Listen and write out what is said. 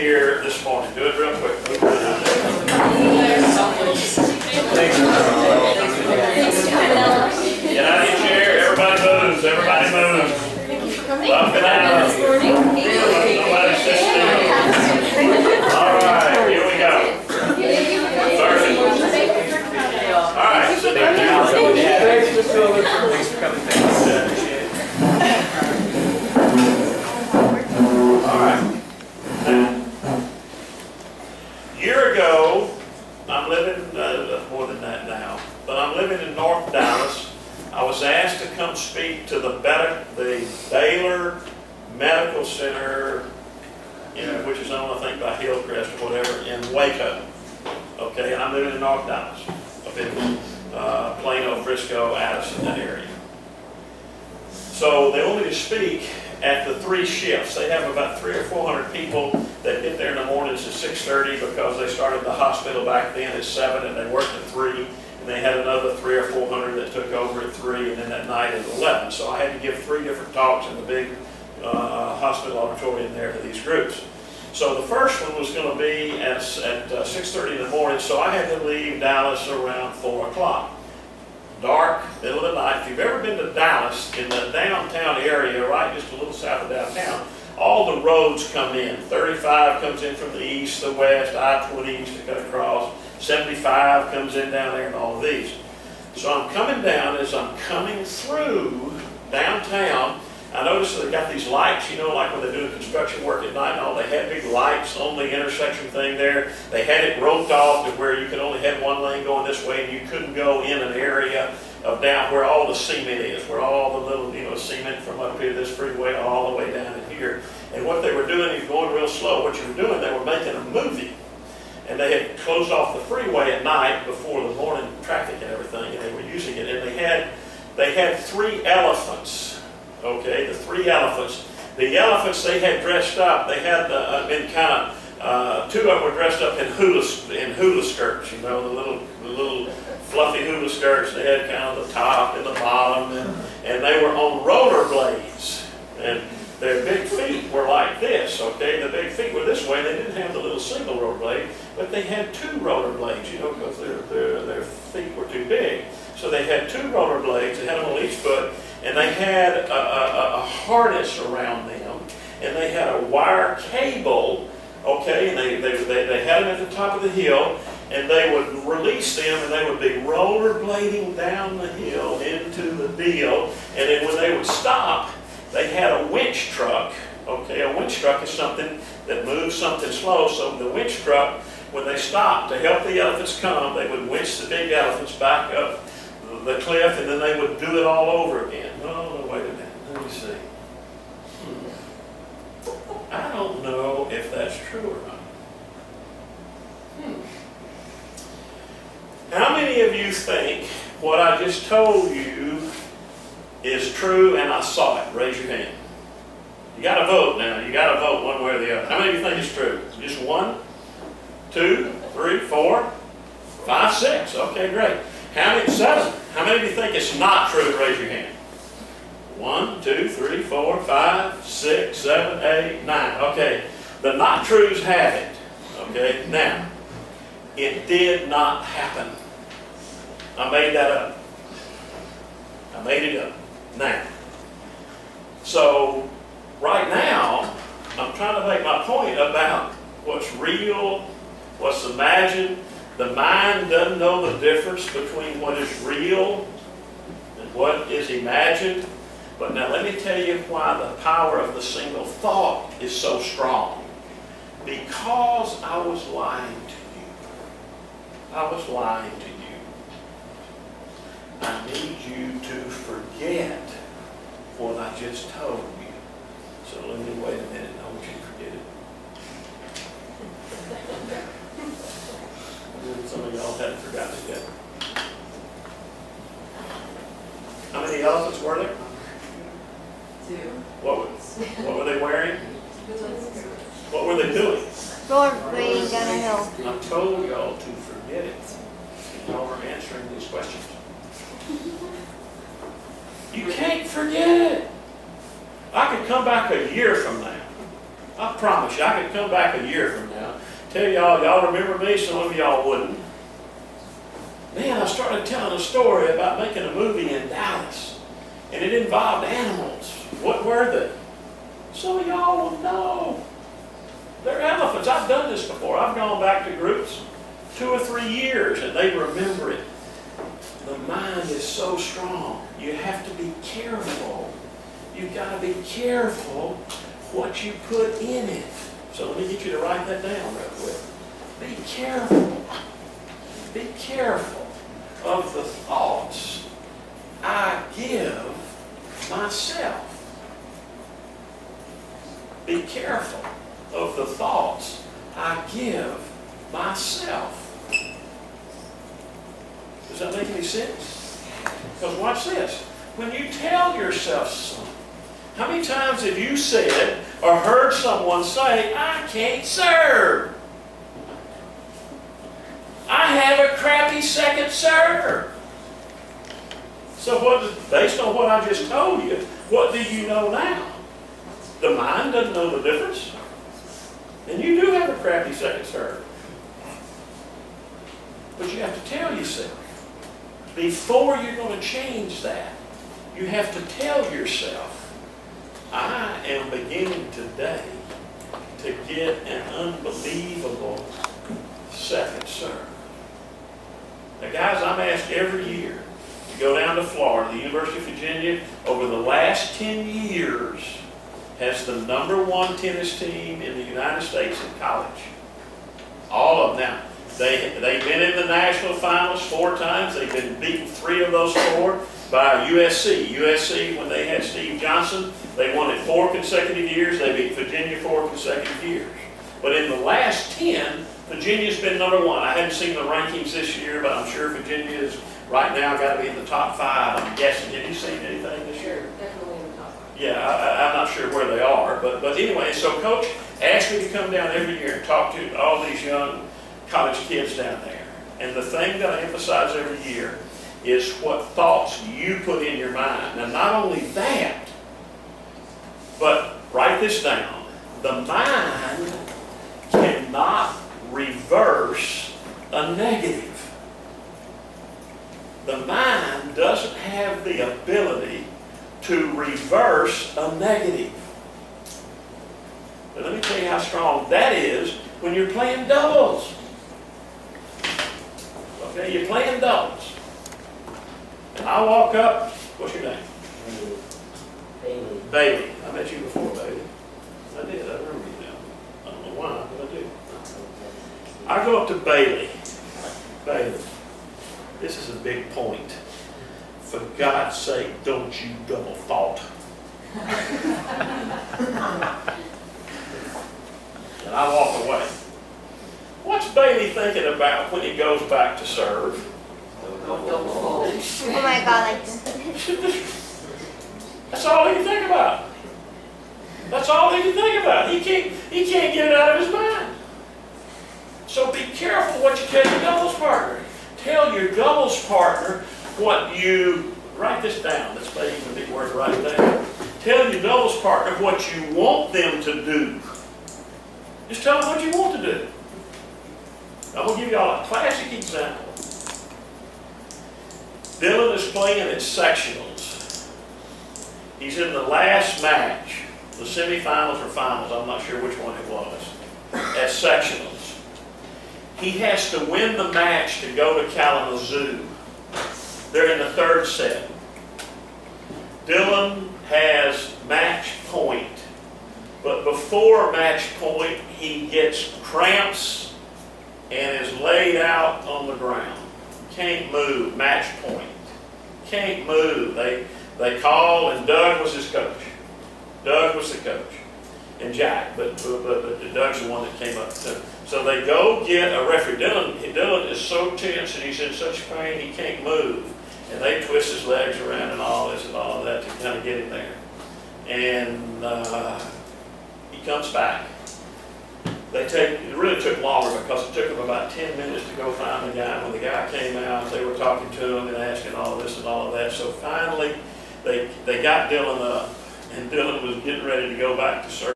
here this morning? Do it real quick. Get out of your chair. Everybody moves. Everybody moves. Up and out. Nobody sit still. All right, here we go. First. All right, sit down. Thanks for coming. All right. Year ago, I'm living, more than that now, but I'm living in North Dallas. I was asked to come speak to the Baylor Medical Center, which is owned, I think, by Hillcrest or whatever, in Waco. Okay, and I'm living in North Dallas, up in Plano, Frisco, Addison, that area. So they want me to speak at the 3 shifts. They have about 300 or 400 people that get there in the mornings at 6:30 because they started the hospital back then at 7 and they worked at 3. And they had another 300 or 400 that took over at 3 and then at night at 11. So I had to give 3 different talks in the big hospital auditorium there to these groups. So the first one was going to be at 6:30 in the morning, so I had to leave Dallas around 4 o'clock. Dark, middle of the night. If you've ever been to Dallas, in the downtown area, right just a little south of downtown, all the roads come in. 35 comes in from the east, the west, I-20 used to cut across, 75 comes in down there, and all of these. So I'm coming down. As I'm coming through downtown, I noticed that they got these lights, like when they're doing construction work at night and all, they had big lights on the intersection thing there. They had it roped off to where you could only have one lane going this way and you couldn't go in an area of down where all the cement is, where all the little, cement from up here, this freeway, all the way down in here. And what they were doing, you're going real slow. What you were doing, they were making a movie. And they had closed off the freeway at night before the morning traffic and everything, and they were using it. And they had 3 elephants. Okay, the 3 elephants. The elephants they had dressed up. They had been kind of 2 of them were dressed up in hula skirts. The little fluffy hula skirts. They had kind of the top and the bottom, and they were on rollerblades. And their big feet were like this. Okay, the big feet were this way. They didn't have the little single rollerblade, but they had 2 rollerblades. Because their feet were too big. So they had 2 rollerblades. They had them on each foot. And they had a harness around them, and they had a wire cable, okay, and they had them at the top of the hill, and they would release them, and they would be rollerblading down the hill into the deal, and then when they would stop, they had a winch truck, okay, a winch truck is something that moves something slow, so the winch truck, when they stopped to help the elephants come, they would winch the big elephants back up the cliff, and then they would do it all over again. Oh, wait a minute. Let me see. I don't know if that's true or not. How many of you think what I just told you is true and I saw it? Raise your hand. You got to vote now. You got to vote one way or the other. How many of you think it's true? Just 1, 2, 3, 4, 5, 6. Okay, great. How many? 7. How many of you think it's not true? Raise your hand. 1, 2, 3, 4, 5, 6, 7, 8, 9. Okay. The not trues have it. Okay. Now, it did not happen. I made that up. I made it up. Now. So, right now, I'm trying to make my point about what's real, what's imagined. The mind doesn't know the difference between what is real and what is imagined. But now let me tell you why the power of the single thought is so strong. Because I was lying to you. I was lying to you. I need you to forget what I just told you. So let me wait a minute. I want you to forget it. Some of y'all haven't forgotten it yet. How many elephants were there? 2. What were they wearing? What were they doing? Rollerblading down a hill. I told y'all to forget it. Y'all are answering these questions. You can't forget it. I could come back a year from now I promise you, I could come back a year from now, tell y'all remember me, some of y'all wouldn't. Man, I started telling a story about making a movie in Dallas, and it involved animals. What were they? Some of y'all will know. They're elephants. I've done this before. I've gone back to groups 2 or 3 years, and they remember it. The mind is so strong. You have to be careful. You've got to be careful what you put in it. So let me get you to write that down real quick. Be careful. Be careful of the thoughts I give myself. Be careful of the thoughts I give myself. Does that make any sense? Because watch this. When you tell yourself something, how many times have you said or heard someone say, I can't serve? I have a crappy second serve. So based on what I just told you, what do you know now? The mind doesn't know the difference. And you do have a crappy second serve. But you have to tell yourself, before you're going to change that, you have to tell yourself, I am beginning today to get an unbelievable second serve. Now guys, I'm asked every year to go down to Florida. The University of Virginia, over the last 10 years, has the #1 tennis team in the United States in college. All of them. Now, they've been in the national finals 4 times. They've been beaten 3 of those 4 by USC. USC, when they had Steve Johnson, they won it 4 consecutive years. They beat Virginia 4 consecutive years. But in the last 10, Virginia's been #1. I haven't seen the rankings this year, but I'm sure Virginia is right now got to be in the top 5, I'm guessing. Have you seen anything this year? Definitely in the top 5. Yeah, I'm not sure where they are, but anyway, so Coach asked me to come down every year and talk to all these young college kids down there. And the thing that I emphasize every year is what thoughts you put in your mind. Now, not only that, but write this down. The mind cannot reverse a negative. The mind doesn't have the ability to reverse a negative. But let me tell you how strong that is when you're playing doubles. Okay, you're playing doubles. And I walk up, what's your name? Bailey. Bailey. I met you before, Bailey. I did, I remember you now. I don't know why, but I do. I go up to Bailey. Bailey, this is a big point. For God's sake, don't you double thought. And I walk away. What's Bailey thinking about when he goes back to serve? Oh my God, like this. That's all he can think about. That's all he can think about. He can't get it out of his mind. So be careful what you tell your doubles partner. Tell your doubles partner what you, write this down. That's maybe even a big word to write it down. Tell your doubles partner what you want them to do. Just tell them what you want to do. I'm going to give you all a classic example. Dylan is playing at sectionals. He's in the last match, the semifinals or finals, I'm not sure which one it was, at sectionals. He has to win the match to go to Kalamazoo. They're in the 3rd set. Dylan has match point, but before match point, he gets cramps and is laid out on the ground. Can't move, match point. Can't move. They call, and Doug was his coach. Doug was the coach. And Jack, but Doug's the one that came up to him. So they go get a referee. Dylan is so tense and he's in such pain he can't move. And they twist his legs around and all this and all of that to kind of get him there. And he comes back. It really took longer because it took them about 10 minutes to go find the guy. When the guy came out, they were talking to him and asking all this and all of that. So finally, they got Dylan up, and Dylan was getting ready to go back to service.